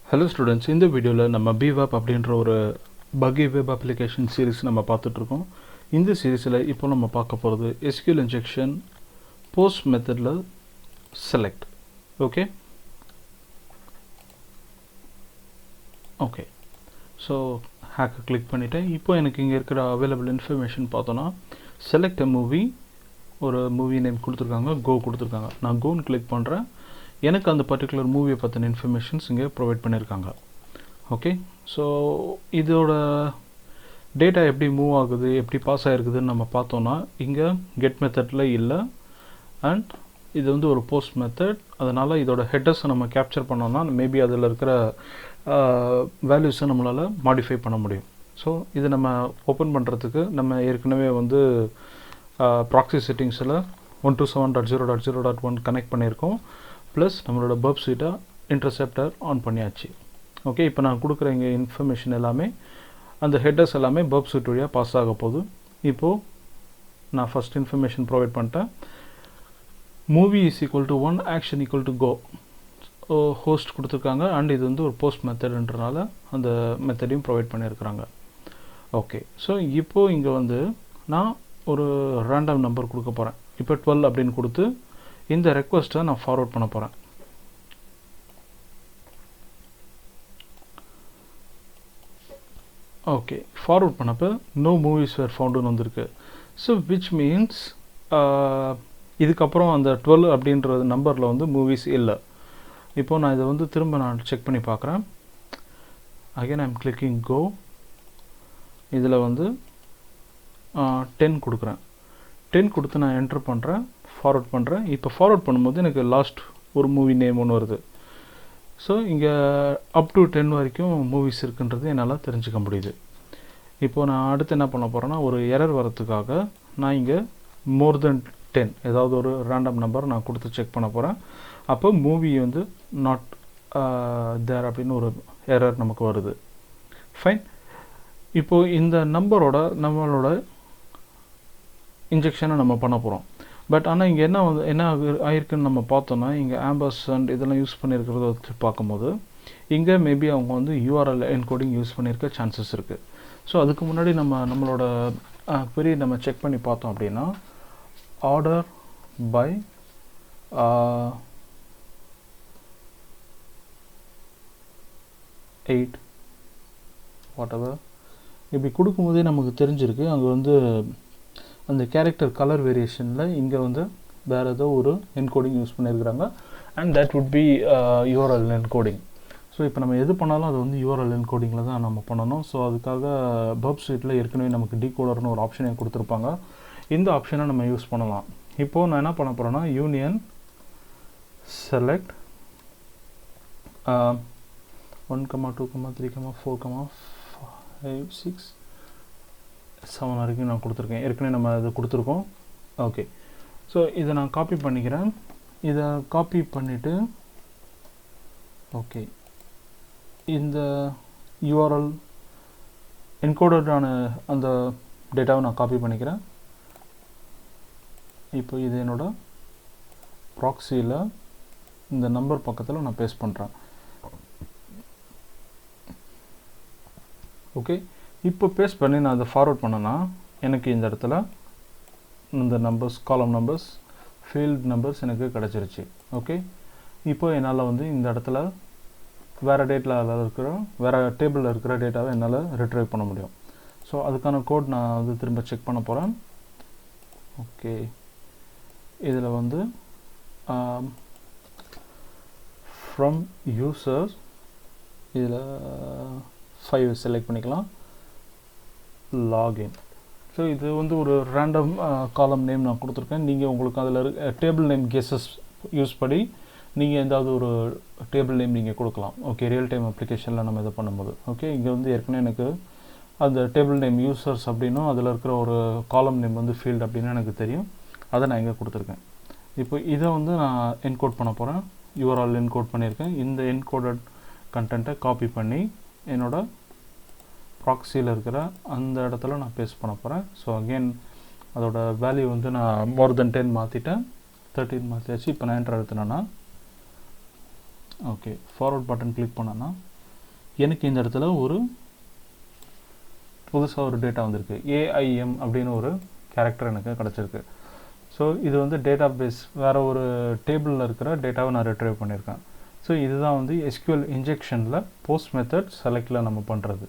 Hello students, இந்த வீடியோவில் நம்ம BWeb அப்படின்ற ஒரு buggy web application series நம்ம பார்த்துட்ருக்கோம். இந்த சீரீஸில் இப்போ நம்ம பார்க்க போகிறது SQL injection post மெத்தடில் select. ஓகே ஸோ ஹேக்கை கிளிக் பண்ணிவிட்டேன். இப்போ எனக்கு இங்கே இருக்கிற அவைலபிள் இன்ஃபர்மேஷன் பார்த்தோன்னா select a movie, ஒரு மூவி நேம் கொடுத்துருக்காங்க, கோ கொடுத்துருக்காங்க. நான் கோன்னு கிளிக் பண்ணுறேன். எனக்கு அந்த பர்டிகுலர் மூவியை பற்றின இன்ஃபர்மேஷன்ஸ் இங்கே ப்ரொவைட் பண்ணியிருக்காங்க. ஓகே, ஸோ இதோட டேட்டா எப்படி மூவ் ஆகுது, எப்படி பாஸ் ஆகிருக்குதுன்னு நம்ம பார்த்தோன்னா இங்கே கெட் மெத்தடில் இல்லை, அண்ட் இது வந்து ஒரு போஸ்ட் மெத்தட். அதனால் இதோட ஹெட்டர்ஸை நம்ம கேப்சர் பண்ணோன்னா மேபி அதில் இருக்கிற வேல்யூஸை நம்மளால் மாடிஃபை பண்ண முடியும். ஸோ இது நம்ம ஓப்பன் பண்ணுறதுக்கு நம்ம ஏற்கனவே வந்து ப்ராக்ஸி செட்டிங்ஸில் 127.0.0.1 கனெக்ட் பண்ணியிருக்கோம். ப்ளஸ் நம்மளோட பப் சீட்டை இன்டர்செப்டர் ஆன் பண்ணியாச்சு. ஓகே, இப்போ நான் கொடுக்குற இங்கே இன்ஃபர்மேஷன் எல்லாமே அந்த ஹெட்டர்ஸ் எல்லாமே பப் சீட் வழியாக பாஸ் ஆக போகுது. இப்போது நான் ஃபஸ்ட் இன்ஃபர்மேஷன் ப்ரொவைட் பண்ணிட்டேன். Movie is equal to 1, action equal to go host கொடுத்துருக்காங்க. அண்ட் இது வந்து ஒரு போஸ்ட் மெத்தடுன்றனால அந்த மெத்தடையும் ப்ரொவைட் பண்ணியிருக்கிறாங்க. ஓகே, ஸோ இப்போது இங்கே வந்து நான் ஒரு ரேண்டம் நம்பர் கொடுக்க போகிறேன். இப்போ 12 அப்படின்னு கொடுத்து இந்த ரெக்வஸ்ட்டை நான் ஃபார்வர்ட் பண்ண போகிறேன். ஓகே, ஃபார்வர்ட் பண்ணப்போ நோ மூவிஸ் வேர் ஃபவுண்டுன்னு வந்திருக்கு. ஸோ விச் மீன்ஸ் இதுக்கப்புறம் அந்த 12 அப்படின்ற நம்பரில் வந்து மூவிஸ் இல்லை. இப்போது நான் இதை வந்து திரும்ப நான் செக் பண்ணி பார்க்குறேன். அகைன் ஐ எம் கிளிக்கிங் கோ. இதில் வந்து 10 கொடுக்குறேன். 10 கொடுத்து நான் என்ட்ரு பண்ணுறேன், ஃபார்வர்ட் பண்ணுறேன். இப்போ ஃபார்வர்ட் பண்ணும்போது எனக்கு லாஸ்ட் ஒரு மூவி நேம் ஒன்று வருது. ஸோ இங்கே அப் டு 10 வரைக்கும் மூவிஸ் இருக்குன்றது என்னால் தெரிஞ்சுக்க முடியுது. இப்போது நான் அடுத்து என்ன பண்ண போகிறேன்னா, ஒரு எரர் வரத்துக்காக நான் இங்கே மோர் தென் 10 ஏதாவது ஒரு ரேண்டம் நம்பர் நான் கொடுத்து செக் பண்ண போகிறேன். அப்போ மூவி வந்து நாட் தேர் அப்படின்னு ஒரு எரர் நமக்கு வருது. ஃபைன். இப்போது இந்த நம்பரோட நம்மளோட இன்ஜெக்ஷனை நம்ம பண்ண போகிறோம். பட் ஆனால் இங்கே என்ன ஆயிருக்குன்னு நம்ம பார்த்தோன்னா, இங்கே ஆம்பர்சண்ட் இதெல்லாம் யூஸ் பண்ணியிருக்கிறத வச்சு பார்க்கும்போது இங்கே மேபி அவங்க வந்து URL என்கோடிங் யூஸ் பண்ணியிருக்க சான்சஸ் இருக்குது. ஸோ அதுக்கு முன்னாடி நம்மளோட query நம்ம செக் பண்ணி பார்த்தோம் அப்படின்னா, ஆர்டர் பை எயிட் வாட்டவர் இப்படி கொடுக்கும்போதே நமக்கு தெரிஞ்சிருக்கு அங்கே வந்து அந்த கேரக்டர் கலர் வேரியேஷனில் இங்கே வந்து வேறு ஏதோ ஒரு என்கோடிங் யூஸ் பண்ணியிருக்கிறாங்க. And that would be URL encoding. So இப்போ நம்ம எது பண்ணாலும் அது வந்து URL என்கோடிங்கில் தான் நம்ம பண்ணணும். ஸோ அதுக்காக பப் சீட்டில் ஏற்கனவே நமக்கு டீகோடர்னு ஒரு ஆப்ஷனை கொடுத்துருப்பாங்க. இந்த ஆப்ஷனை நம்ம யூஸ் பண்ணலாம். இப்போது நான் என்ன பண்ண போகிறேன்னா, யூனியன் செலக்ட் 1, 2, 3, 4, 5, 6, 7 வரைக்கும் நான் கொடுத்துருக்கேன். ஏற்கனவே நம்ம இதை கொடுத்துருக்கோம். ஓகே, ஸோ இதை நான் காப்பி பண்ணிக்கிறேன். இதை காப்பி பண்ணிவிட்டு ஓகே இந்த URL என்கோடடான அந்த டேட்டாவை நான் காப்பி பண்ணிக்கிறேன். இப்போ இது என்னோட ப்ராக்ஸியில் இந்த நம்பர் பக்கத்தில் நான் பேஸ்ட் பண்ணுறேன். ஓகே, இப்போ பேஸ்ட் பண்ணி நான் அதை ஃபார்வர்ட் பண்ணேன்னா எனக்கு இந்த இடத்துல இந்த நம்பர்ஸ், காலம் நம்பர்ஸ், ஃபீல்ட் நம்பர்ஸ் எனக்கு கிடச்சிருச்சு. ஓகே, இப்போ என்னால் வந்து இந்த இடத்துல வேறு டேட்டில் இருக்கிற வேறு டேபிளில் இருக்கிற டேட்டாவை என்னால் ரிட்ரைவ் பண்ண முடியும். ஸோ அதுக்கான கோட் நான் வந்து திரும்ப செக் பண்ண போகிறேன். ஓகே, இதில் வந்து ஃப்ரம் யூசர்ஸ் இதில் 5 செலக்ட் பண்ணிக்கலாம். லாகின். ஸோ இது வந்து ஒரு ரேண்டம் காலம் நேம் நான் கொடுத்துருக்கேன். நீங்கள் உங்களுக்கு அதில் டேபிள் நேம் கெஸஸ் யூஸ் பண்ணி நீங்கள் எதாவது ஒரு டேபிள் நேம் நீங்கள் கொடுக்கலாம். ஓகே, ரியல் டைம் அப்ளிகேஷனில் நம்ம இதை பண்ணும்போது. ஓகே, இங்கே வந்து ஏற்கனவே எனக்கு அந்த டேபிள் நேம் யூசர்ஸ் அப்படின்னும் அதில் இருக்கிற ஒரு காலம் நேம் வந்து ஃபீல்டு அப்படின்னு எனக்கு தெரியும். அதை நான் இங்கே கொடுத்துருக்கேன். இப்போ இதை வந்து நான் என்கோட் பண்ண போகிறேன். URL என்கோட் பண்ணியிருக்கேன். இந்த என்கோடட் கண்டென்ட்டை காப்பி பண்ணி என்னோட ப்ராக்ஸியில் இருக்கிற அந்த இடத்துல நான் பேஸ்ட் பண்ண போகிறேன். ஸோ அகெயின் அதோட வேல்யூ வந்து நான் மோர் தென் 10 மாற்றிட்டேன், 13 மாற்றியாச்சு. இப்போ நான் என்டர் அழுத்தினேன்னா ஓகே, ஃபார்வர்ட் பட்டன் கிளிக் பண்ணேன்னா எனக்கு இந்த இடத்துல ஒரு புதுசாக ஒரு டேட்டா வந்திருக்கு. AIM அப்படின்னு ஒரு கேரக்டர் எனக்கு கிடச்சிருக்கு. ஸோ இது வந்து டேட்டா பேஸ் வேறு ஒரு டேபிளில் இருக்கிற டேட்டாவை நான் ரிட்ரைவ் பண்ணியிருக்கேன். ஸோ இதுதான் வந்து SQL இன்ஜெக்ஷனில் போஸ்ட் மெத்தட் செலக்டில் நம்ம பண்ணுறது.